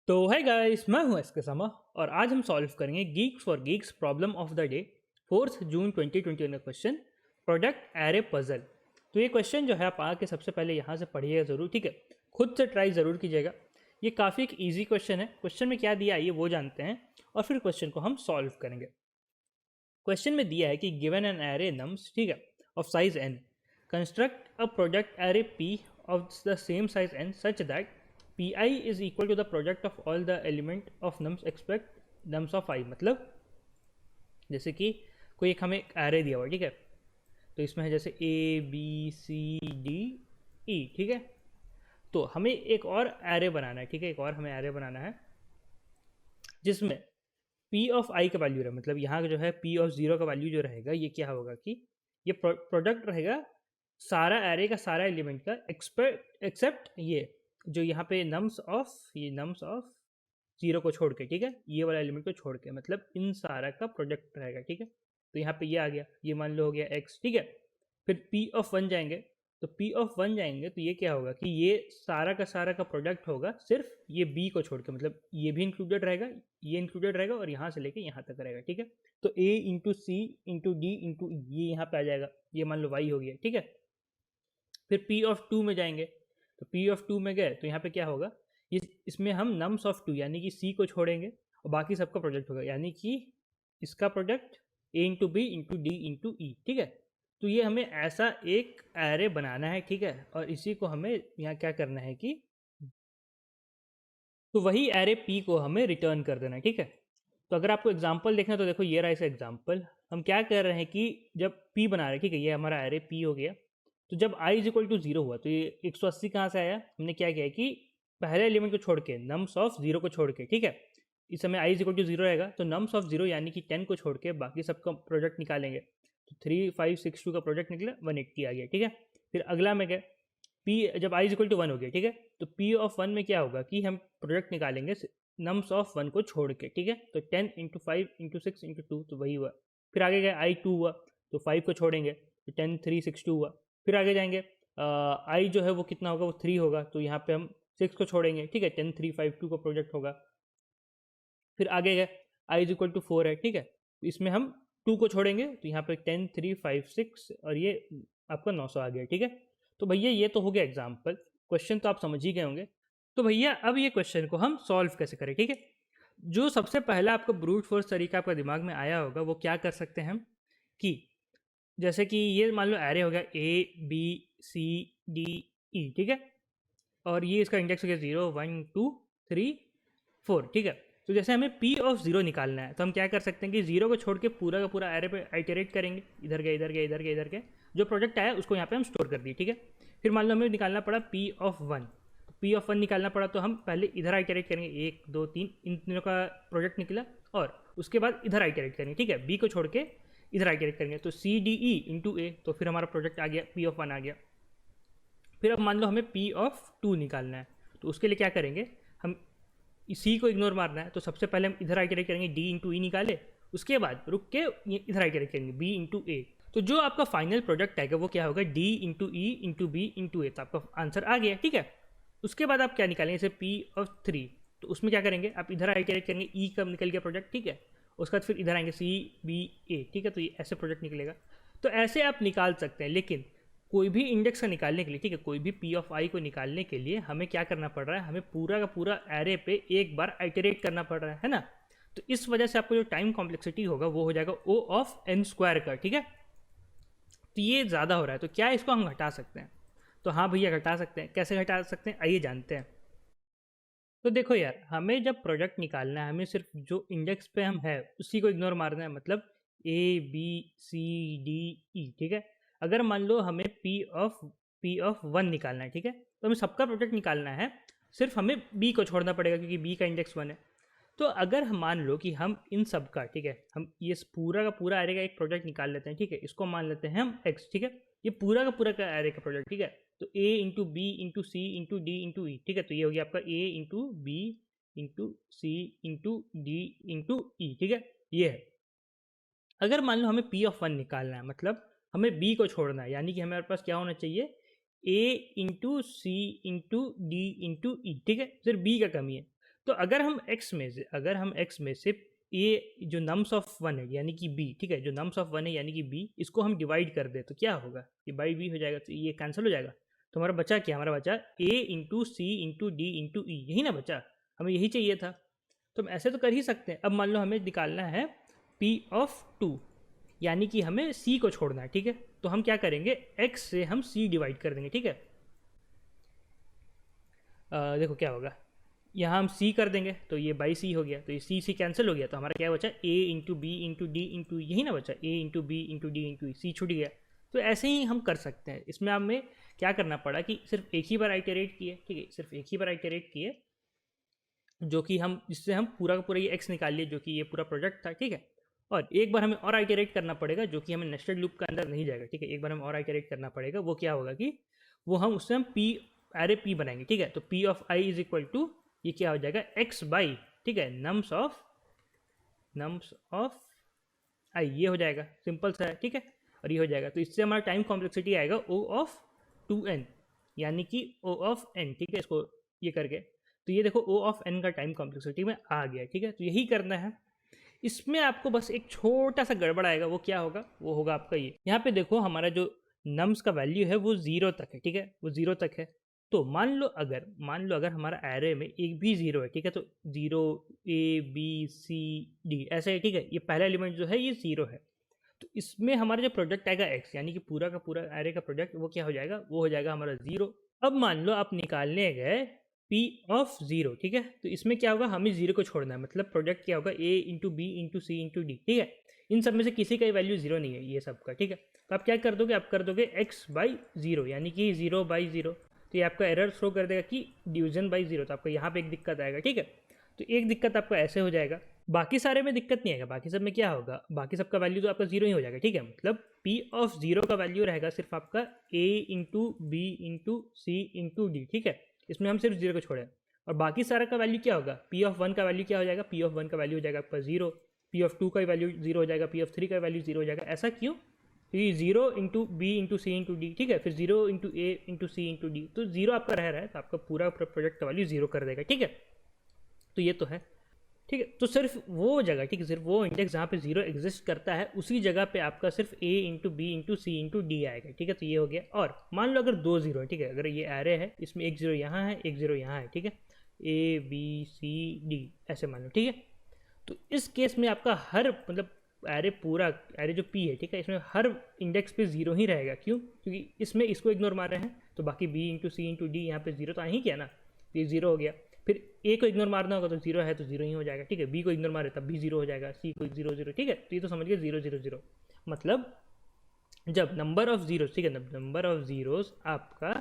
तो है गाइस, मैं हूं एसके समा और आज हम सॉल्व करेंगे Geeks for Geeks problem of the day 4 जून 2021 का क्वेश्चन प्रोडक्ट एरे पजल। तो ये क्वेश्चन जो है आप आके सबसे पहले यहाँ से पढ़िएगा ज़रूर, ठीक है। खुद से ट्राई ज़रूर कीजिएगा। ये काफ़ी एक ईजी क्वेश्चन है। क्वेश्चन में क्या दिया है ये वो जानते हैं और फिर क्वेश्चन को हम सॉल्व करेंगे। क्वेश्चन में दिया है कि गिवन एन एरे नम्स, ठीक है, of size n, construct a product array p of the same size n such that pi is equal to the product of all the element of nums expect nums of i। मतलब जैसे कि कोई एक हमें array दिया हुआ, ठीक है, तो इसमें है जैसे a b c d e, ठीक है। तो हमें एक और एरे बनाना है, ठीक है, एक और हमें एरे बनाना है जिसमें p ऑफ i का वैल्यू रहे। मतलब यहाँ जो है p ऑफ 0 का वैल्यू जो रहेगा ये क्या होगा कि ये प्रोडक्ट रहेगा सारा एरे का सारा एलिमेंट का एक्सेप्ट ये जो यहाँ पे नम्स ऑफ, ये नम्स ऑफ 0 को छोड़ के, ठीक है, ये वाला एलिमेंट को छोड़ के, मतलब इन सारा का प्रोडक्ट रहेगा, ठीक है। तो यहाँ पे ये आ गया, ये मान लो हो गया x, ठीक है। फिर p ऑफ 1 जाएंगे, तो p ऑफ 1 जाएंगे तो ये क्या होगा कि ये सारा का प्रोडक्ट होगा सिर्फ ये b को छोड़ के, मतलब ये भी इंक्लूडेड रहेगा, ये इंक्लूडेड रहेगा और यहाँ से लेके यहाँ तक रहेगा, ठीक है। तो a into C into D into ये यहाँ पे आ जाएगा, ये मान लो y हो गया, ठीक है। फिर p ऑफ 2 में जाएंगे, तो p ऑफ 2 में गए तो यहाँ पे क्या होगा, इसमें हम नम्स ऑफ 2 यानी कि c को छोड़ेंगे और बाकी सबका प्रोडक्ट होगा, यानी कि इसका product a into B into D into E, ठीक है। तो ये हमें ऐसा एक एरे बनाना है, ठीक है, और इसी को हमें यहाँ क्या करना है कि तो वही एरे p को हमें रिटर्न कर देना है, ठीक है। तो अगर आपको एग्जाम्पल देखना तो देखो ये रहा ऐसा एग्जाम्पल। हम क्या कर रहे हैं कि जब p बना रहे हैं, ठीक है, ये हमारा एरे p हो गया। तो जब i इज इक्वल टू 0 हुआ तो ये 180 कहाँ से आया, हमने क्या किया कि पहले एलिमेंट को छोड़ के, नम्स ऑफ 0 को छोड़ के, ठीक है, इस समय i इज इक्वल टू 0 रहेगा तो नम्स ऑफ 0 यानी कि 10 को छोड़ के बाकी सबका प्रोडक्ट निकालेंगे। तो 3562 का प्रोडक्ट निकला 180 आ गया, ठीक है। फिर अगला में गए p, जब i इज इक्वल टू 1 हो गया, ठीक है, तो p ऑफ 1 में क्या होगा कि हम प्रोडक्ट निकालेंगे नम्स ऑफ 1 को छोड़ के, ठीक है। तो 10 इंटू 5 इंटू 6 इंटू 2 तो वही हुआ। फिर आगे गए i2 हुआ तो 5 को छोड़ेंगे तो 10 3 6 2 हुआ। फिर आगे जाएंगे i जो है वो कितना होगा, वो 3 होगा, तो यहाँ पे हम 6 को छोड़ेंगे, ठीक है, 10 3 5 2 का प्रोडक्ट होगा। फिर आगे गए i इज इक्वल टू 4 है, ठीक है, तो इसमें हम 2 को छोड़ेंगे तो यहाँ पे 10 3 5 6 और ये आपका 900 आ गया, ठीक है। तो भैया ये तो हो गया एग्जाम्पल, क्वेश्चन तो आप समझ ही गए होंगे। तो भैया अब ये क्वेश्चन को हम सॉल्व कैसे करें, ठीक है। जो सबसे पहला आपको ब्रूट फोर्स तरीका आपका दिमाग में आया होगा वो क्या कर सकते हैं हम कि जैसे कि ये मान लो एरे हो गया a b c d e, ठीक है, और ये इसका इंडेक्स हो गया 0 1 2 3 4, ठीक है। तो जैसे हमें p ऑफ 0 निकालना है तो हम क्या कर सकते हैं कि 0 को छोड़ के पूरा का पूरा एरे पे आइटरेट करेंगे, इधर के इधर के इधर के इधर के, जो प्रोडक्ट आया उसको यहाँ पे हम स्टोर कर दिए, ठीक है। फिर मान लो हमें निकालना पड़ा p ऑफ 1, p ऑफ 1 निकालना पड़ा तो हम पहले इधर आइटरेट करेंगे, 1 2 3, इन तीनों का प्रोडक्ट निकला और उसके बाद इधर आइटरेट करेंगे, ठीक है, b को छोड़ के इधर आइटरेट करेंगे तो C D E into A, तो फिर हमारा प्रोडक्ट आ गया p ऑफ 1 आ गया। फिर अब मान लो हमें p ऑफ 2 निकालना है तो उसके लिए क्या करेंगे, हम सी को इग्नोर मारना है तो सबसे पहले हम इधर आइटरेट करेंगे, डी इंटू ई निकाले, उसके बाद रुक के इधर आइटरेट करेंगे बी इंटू ए, तो जो आपका फाइनल प्रोडक्ट आएगा वो क्या होगा D into E into B into A, तो आपका आंसर आ गया, ठीक है। उसके बाद आप क्या निकालेंगे, जैसे p ऑफ 3, तो उसमें क्या करेंगे, आप इधर आइटरेट करेंगे, ई कब निकल गया प्रोडक्ट, ठीक है, उसके बाद फिर इधर आएंगे सी बी ए, ठीक है, तो ये ऐसे प्रोडक्ट निकलेगा। तो ऐसे आप निकाल सकते हैं, लेकिन कोई भी इंडेक्स का निकालने के लिए, ठीक है, कोई भी p ऑफ i को निकालने के लिए हमें क्या करना पड़ रहा है, हमें पूरा का पूरा एरे पे एक बार आइटरेट करना पड़ रहा है ना। तो इस वजह से आपको जो टाइम कॉम्प्लेक्सिटी होगा वो हो जाएगा o ऑफ n स्क्वायर का, ठीक है। तो ये ज़्यादा हो रहा है तो क्या इसको हम घटा सकते हैं, तो हाँ भैया घटा सकते हैं। कैसे घटा सकते हैं आइए जानते हैं। तो देखो यार, हमें जब प्रोडक्ट निकालना है हमें सिर्फ जो इंडेक्स पे हम है उसी को इग्नोर मारना है, मतलब a b c d e, ठीक है। अगर मान लो हमें p ऑफ 1 निकालना है, ठीक है, तो हमें सबका प्रोडक्ट निकालना है, सिर्फ हमें b को छोड़ना पड़ेगा क्योंकि b का इंडेक्स 1 है। तो अगर हम मान लो कि हम इन सब का, ठीक है, हम ये पूरा का पूरा एरे का एक प्रोडक्ट निकाल लेते हैं, ठीक है, इसको मान लेते हैं हम x, ठीक है, ये पूरा का एरे का प्रोडक्ट, ठीक है। तो a into B into C into D into E, ठीक है, तो ये हो गया आपका a into B into C into D into E, ठीक है, ये है। अगर मान लो हमें p ऑफ 1 निकालना है, मतलब हमें b को छोड़ना है, यानी कि हमारे पास क्या होना चाहिए a into C into D into E, ठीक है, सिर्फ b का कमी है। तो अगर हम x में से ये जो नम्स ऑफ वन है यानी कि b, ठीक है, जो नम्स ऑफ वन है यानी कि b, इसको हम डिवाइड कर दे तो क्या होगा, ये बाई b हो जाएगा, तो ये कैंसिल हो जाएगा। तो हमारा बचा क्या, हमारा बचा a into C into D into E, यही ना बचा, हमें यही चाहिए था। तो हम ऐसे तो कर ही सकते हैं। अब मान लो हमें निकालना है p ऑफ 2, यानी कि हमें c को छोड़ना है, ठीक है। तो हम क्या करेंगे, x से हम c डिवाइड कर देंगे, ठीक है। देखो क्या होगा, यहाँ हम c कर देंगे तो ये बाई c हो गया, तो ये c कैंसिल हो गया, तो हमारा क्या बचा a into B into D into, यही ना बचा, a into B into D into c छूट गया। तो ऐसे ही हम कर सकते हैं। इसमें हमें क्या करना पड़ा कि सिर्फ एक ही बार आइटरेट किए, ठीक है, सिर्फ एक ही बार आइटरेट किए, जो कि हम जिससे हम पूरा का पूरा ये x निकाल लिए, जो कि ये पूरा प्रोजेक्ट था, ठीक है। और एक बार हमें और आइटरेट करना पड़ेगा, जो कि हमें नेस्टेड लूप का अंदर नहीं जाएगा, ठीक है। एक बार हमें और आइटरेट करना पड़ेगा, वो क्या होगा कि वो हम उससे हम p एरे p बनाएंगे, ठीक है। तो p of i is equal to, ये क्या हो जाएगा, x बाई, ठीक है, नम्स ऑफ i, ये हो जाएगा, सिंपल सा है, ठीक है। और ये हो जाएगा, तो इससे हमारा टाइम कॉम्प्लेक्सिटी आएगा o ऑफ 2n, यानी कि o ऑफ n, ठीक है। इसको ये करके तो ये देखो o ऑफ n का टाइम कॉम्प्लेक्सिटी में आ गया, ठीक है। तो यही करना है। इसमें आपको बस एक छोटा सा गड़बड़ आएगा, वो क्या होगा, वो होगा आपका ये, यहाँ पे देखो हमारा जो नम्स का वैल्यू है वो 0 तक है, ठीक है, वो 0 तक है। तो मान लो अगर हमारा एरे में एक भी 0 है, ठीक है, तो 0 a b c d ऐसे है, ठीक है। ये पहला एलिमेंट जो है ये 0 है, तो इसमें हमारा जो प्रोजेक्ट आएगा x, यानी कि पूरा का पूरा एरे का प्रोजेक्ट, वो क्या हो जाएगा, वो हो जाएगा हमारा 0। अब मान लो आप निकालने गए p ऑफ 0, ठीक है, तो इसमें क्या होगा, हमें 0 को छोड़ना है, मतलब प्रोजेक्ट क्या होगा, a into B into C into D, ठीक है। इन सब में से किसी का वैल्यू 0 नहीं है, ये सब का, ठीक है। तो आप क्या कर दोगे, आप कर दोगे x बाई 0, यानी कि 0 बाई 0, तो ये आपका एरर शो कर देगा कि डिवीजन बाई 0, तो आपको यहाँ पे एक दिक्कत आएगा, ठीक है। तो एक दिक्कत आपको ऐसे हो जाएगा, बाकी सारे में दिक्कत नहीं आएगा, बाकी सब में क्या होगा, बाकी सबका वैल्यू तो आपका 0 ही हो जाएगा, ठीक है। मतलब p ऑफ 0 का वैल्यू रहेगा सिर्फ आपका a into B into C into D, ठीक है। इसमें हम सिर्फ 0 को छोड़े, और बाकी सारा का वैल्यू क्या होगा, p ऑफ 1 का वैल्यू क्या हो जाएगा, p ऑफ 1 का वैल्यू हो जाएगा आपका 0, p ऑफ 2 का वैल्यू 0 हो जाएगा, p ऑफ 3 का वैल्यू 0 हो जाएगा। ऐसा क्यों, क्योंकि 0 into B into C into D, ठीक है, फिर 0 इंटू ए इंटू सी इंटू डी, तो 0 आपका रह रहा है, तो आपका पूरा प्रोजेक्ट का वैल्यू 0 कर देगा, ठीक है। तो ये तो है, ठीक है। तो सिर्फ वो जगह, ठीक है, सिर्फ वो इंडेक्स जहाँ पे 0 एग्जिस्ट करता है, उसी जगह पे आपका सिर्फ a into B into C into D आएगा, ठीक है। तो ये हो गया। और मान लो अगर 2 0 है, ठीक है, अगर ये एरे है, इसमें एक 0 यहाँ है, एक 0 यहाँ है, ठीक है, a b c d ऐसे मान लो, ठीक है। तो इस केस में आपका हर मतलब एरे पूरा एरे जो p है, ठीक है, इसमें हर इंडेक्स पे 0 ही रहेगा। क्यों, क्योंकि इसमें इसको इग्नोर मार रहे हैं, तो बाकी b into C into D यहाँ पे 0 तो आ ही किया ना, ये 0 हो गया। फिर a को इग्नोर मारना होगा तो 0 है तो 0 ही हो जाएगा, ठीक है। b को इग्नोर मारे तब भी 0 हो जाएगा, c को 0 0, ठीक है। तो ये तो समझ गए 0 0 0, मतलब जब नंबर ऑफ जीरो, ठीक है, नंबर ऑफ जीरोस आपका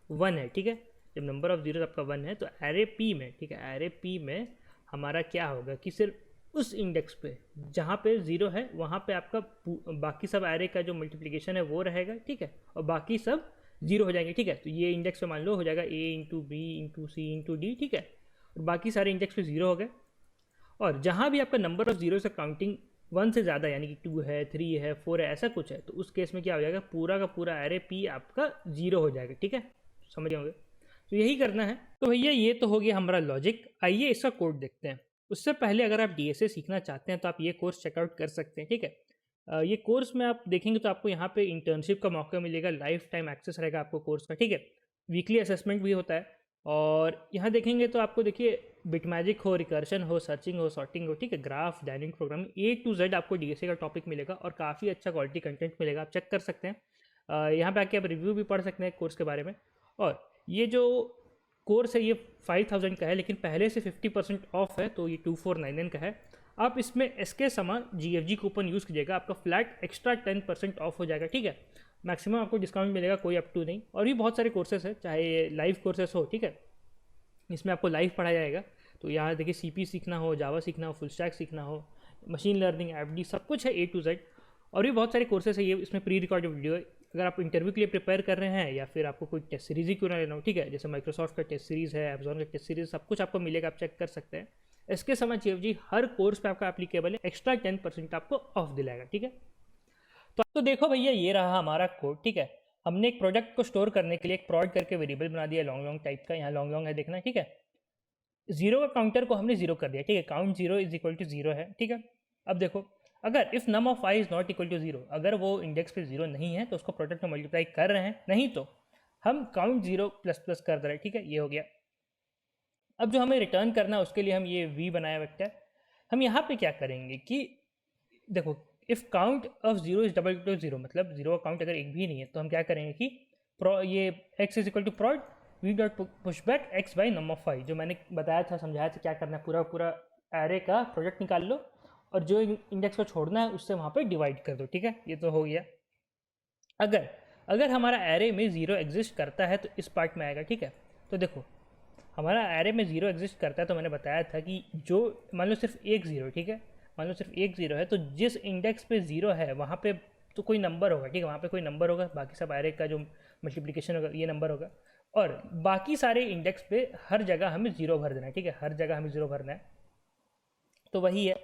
1 है, ठीक है, जब नंबर ऑफ जीरोस आपका 1 है तो एरे p में, ठीक है, एरे p में हमारा क्या होगा कि सिर्फ उस इंडेक्स पे जहाँ पे 0 है वहाँ पे आपका बाकी सब एरे का जो मल्टीप्लिकेशन है वो रहेगा, ठीक है, और बाकी सब 0 हो जाएंगे, ठीक है। तो ये इंडेक्स पे मान लो हो जाएगा a into B into C into D, ठीक है, और बाकी सारे इंडेक्स पे 0 हो गए। और जहाँ भी आपका नंबर ऑफ जीरो से काउंटिंग 1 से ज़्यादा, यानी कि 2 है 3 है 4 है ऐसा कुछ है, तो उस केस में क्या हो जाएगा, पूरा का पूरा एरे p आपका 0 हो जाएगा, ठीक है, समझ होंगे। तो यही करना है। तो भैया ये तो हो गया हमारा लॉजिक, आइए इसका कोड देखते हैं। उससे पहले अगर आप DSA सीखना चाहते हैं तो आप ये कोर्स चेकआउट कर सकते हैं, ठीक है। ये कोर्स में आप देखेंगे तो आपको यहाँ पे इंटर्नशिप का मौका मिलेगा, लाइफ टाइम एक्सेस रहेगा आपको कोर्स का, ठीक है। वीकली असेसमेंट भी होता है, और यहाँ देखेंगे तो आपको देखिए बिटमैजिक हो, रिकर्शन हो, सर्चिंग हो, सॉर्टिंग हो, ठीक है, graph, dynamic programming, A to Z आपको DSA का टॉपिक मिलेगा, और काफ़ी अच्छा क्वालिटी कंटेंट मिलेगा, आप चेक कर सकते हैं। यहाँ पे आके आप रिव्यू भी पढ़ सकते हैं कोर्स के बारे में। और ये जो कोर्स है ये 5000 का है, लेकिन पहले से 50% ऑफ है, तो ये 2499 का है। आप इसमें SK समा GFG कूपन यूज़ कीजिएगा, आपका फ्लैट एक्स्ट्रा 10% ऑफ हो जाएगा, ठीक है। मैक्सिमम आपको डिस्काउंट मिलेगा, कोई अप टू नहीं। और भी बहुत सारे कोर्सेस है, चाहे लाइव कोर्सेस हो, ठीक है, इसमें आपको लाइव पढ़ाया जाएगा। तो यहाँ देखिए CP सीखना हो, जावा सीखना हो, फुल स्टैक सीखना हो, मशीन लर्निंग, FD, सब कुछ है A to Z। और भी बहुत सारे कोर्सेस है, ये इसमें प्री रिकॉर्डेड वीडियो है। अगर आप इंटरव्यू के लिए प्रिपेयर कर रहे हैं, या फिर आपको कोई टेस्ट सीरीज ही क्यों ना लेना हो, ठीक है, जैसे माइक्रोसॉफ्ट का टेस्ट सीरीज़ है, अमेजॉन का टेस्ट सीरीज, सब कुछ आपको मिलेगा, आप चेक कर सकते हैं। इसके समय GFG हर कोर्स पे आपका एप्लीकेबल है, एक्स्ट्रा 10% आपको ऑफ दिलाएगा, ठीक है। तो देखो भैया ये रहा हमारा कोड, ठीक है। हमने एक प्रोडक्ट को स्टोर करने के लिए एक प्रोड करके वेरिएबल बना दिया लॉन्ग टाइप का, यहाँ लॉन्ग है देखना, ठीक है। जीरो का काउंटर को हमने जीरो कर दिया, ठीक है, count zero is equal to zero है, ठीक है। अब देखो अगर if num of I is not equal to zero, अगर वो इंडेक्स पे जीरो नहीं है तो उसको प्रोडक्ट में मल्टीप्लाई कर रहे हैं, नहीं तो हम काउंट जीरो प्लस प्लस कर रहे हैं, ठीक है, ये हो गया। अब जो हमें रिटर्न करना है उसके लिए हम ये वी बनाया वेक्टर, हम यहाँ पे क्या करेंगे कि देखो if count of zero is double equal to zero, मतलब जीरो का काउंट अगर एक भी नहीं है तो हम क्या करेंगे कि ये X is equal to prod v dot push back X by num of I, जो मैंने बताया था, समझाया था क्या करना है, पूरा पूरा एरे का प्रोडक्ट निकाल लो और जो इंडेक्स को छोड़ना है उससे वहाँ पे डिवाइड कर दो, ठीक है, ये तो हो गया। अगर हमारा एरे में ज़ीरो एग्जिस्ट करता है तो इस पार्ट में आएगा, ठीक है। तो देखो हमारा एरे में ज़ीरो एग्जिस्ट करता है तो मैंने बताया था कि जो मान लो सिर्फ एक ज़ीरो, ठीक है, मान लो सिर्फ एक ज़ीरो है तो जिस इंडेक्स पे ज़ीरो है वहाँ पे तो कोई नंबर होगा, ठीक है, वहाँ पे कोई नंबर होगा, बाकी सब एरे का जो मल्टीप्लिकेशन होगा ये नंबर होगा, और बाकी सारे इंडेक्स पे हर जगह हमें ज़ीरो भर देना है, ठीक है, हर जगह हमें ज़ीरो भरना है। तो वही है,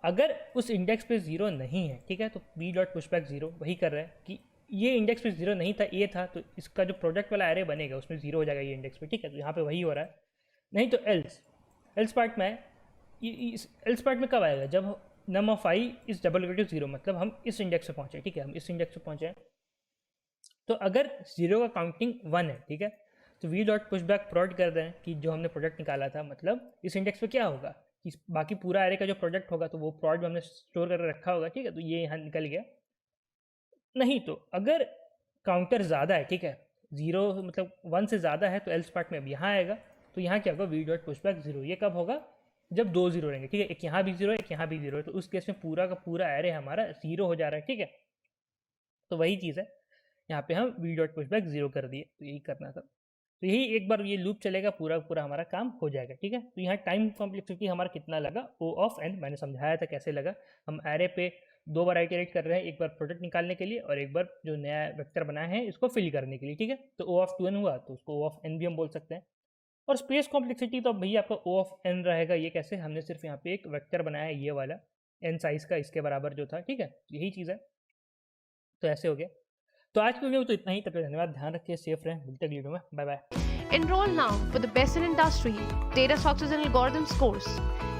अगर उस इंडेक्स पे ज़ीरो नहीं है, ठीक है, तो बी डॉट पुशबैक ज़ीरो वही कर रहा है कि ये इंडेक्स पे ज़ीरो नहीं था, ये था, तो इसका जो प्रोडक्ट वाला एरे बनेगा उसमें ज़ीरो हो जाएगा ये इंडेक्स पे, ठीक है, तो यहाँ पे वही हो रहा है। नहीं तो एल्स पार्ट में एल्स पार्ट में कब आएगा, जब num of I is double equal to zero, मतलब हम इस इंडेक्स पे पहुँचे, ठीक है, हम इस इंडेक्स पे पहुँचे, तो अगर जीरो का काउंटिंग वन है, ठीक है, तो वी डॉट पुशबैक प्रोड कर दें कि जो हमने प्रोडक्ट निकाला था, मतलब इस इंडेक्स पे क्या होगा कि बाकी पूरा एरे का जो प्रोडक्ट होगा तो वो प्रोड में हमने स्टोर करके रखा होगा, ठीक है, तो ये यहाँ निकल गया। नहीं तो अगर काउंटर ज़्यादा है, ठीक है, ज़ीरो मतलब वन से ज़्यादा है तो एल्स पार्ट में अब यहाँ आएगा, तो यहाँ क्या होगा वी डॉट पुशबैक जीरो, ये कब होगा जब दो जीरो रहेंगे, ठीक है, एक यहाँ भी जीरो है एक यहाँ भी जीरो है, तो उस केस में पूरा का पूरा एरे हमारा जीरो हो जा रहा है, ठीक है। तो वही चीज़ है, यहाँ पे हम वी डॉट पुशबैक जीरो कर दिए, तो यही करना था। तो यही एक बार ये लूप चलेगा पूरा पूरा हमारा काम हो जाएगा, ठीक है। तो यहाँ टाइम कॉम्प्लेक्सिटी हमारा कितना लगा, ओ ऑफ एन, मैंने समझाया था कैसे लगा। हम एरे पे दो बार आइटरेट कर रहे हैं, एक बार प्रोडक्ट निकालने के लिए और एक बार जो नया वेक्टर बनाया है इसको फिल करने के लिए, ठीक है। तो ओ ऑफ 2n हुआ तो उसको ओ ऑफ एन भी हम बोल सकते हैं। और स्पेस कॉम्प्लेक्सिटी तो भैया आपका ओ ऑफ एन रहेगा, ये कैसे, हमने सिर्फ यहाँ पे एक वेक्टर बनाया है ये वाला एन साइज का, इसके बराबर जो था, ठीक है, यही चीज़ है। तो ऐसे हो गया। तो आज के वीडियो में तो इतना ही, तब तक धन्यवाद, ध्यान रखिए, सेफ रहें, मिलते हैं वीडियो में, bye bye. Enroll now for the best in industry data structures and algorithms course,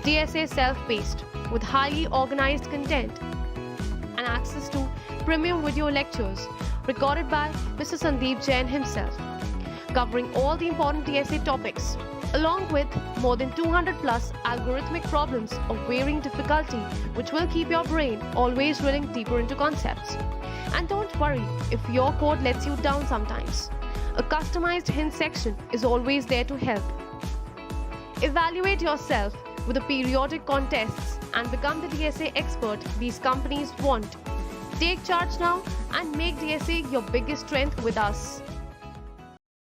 DSA self-paced with highly organized content and access to premium video lectures recorded by Mr. Sandeep Jain himself, covering all the important DSA topics, along with more than 200 plus algorithmic problems of varying difficulty, which will keep your brain always drilling deeper into concepts. And don't worry if your code lets you down sometimes. A customized hint section is always there to help. Evaluate yourself with the periodic contests and become the DSA expert these companies want. Take charge now and make DSA your biggest strength with us.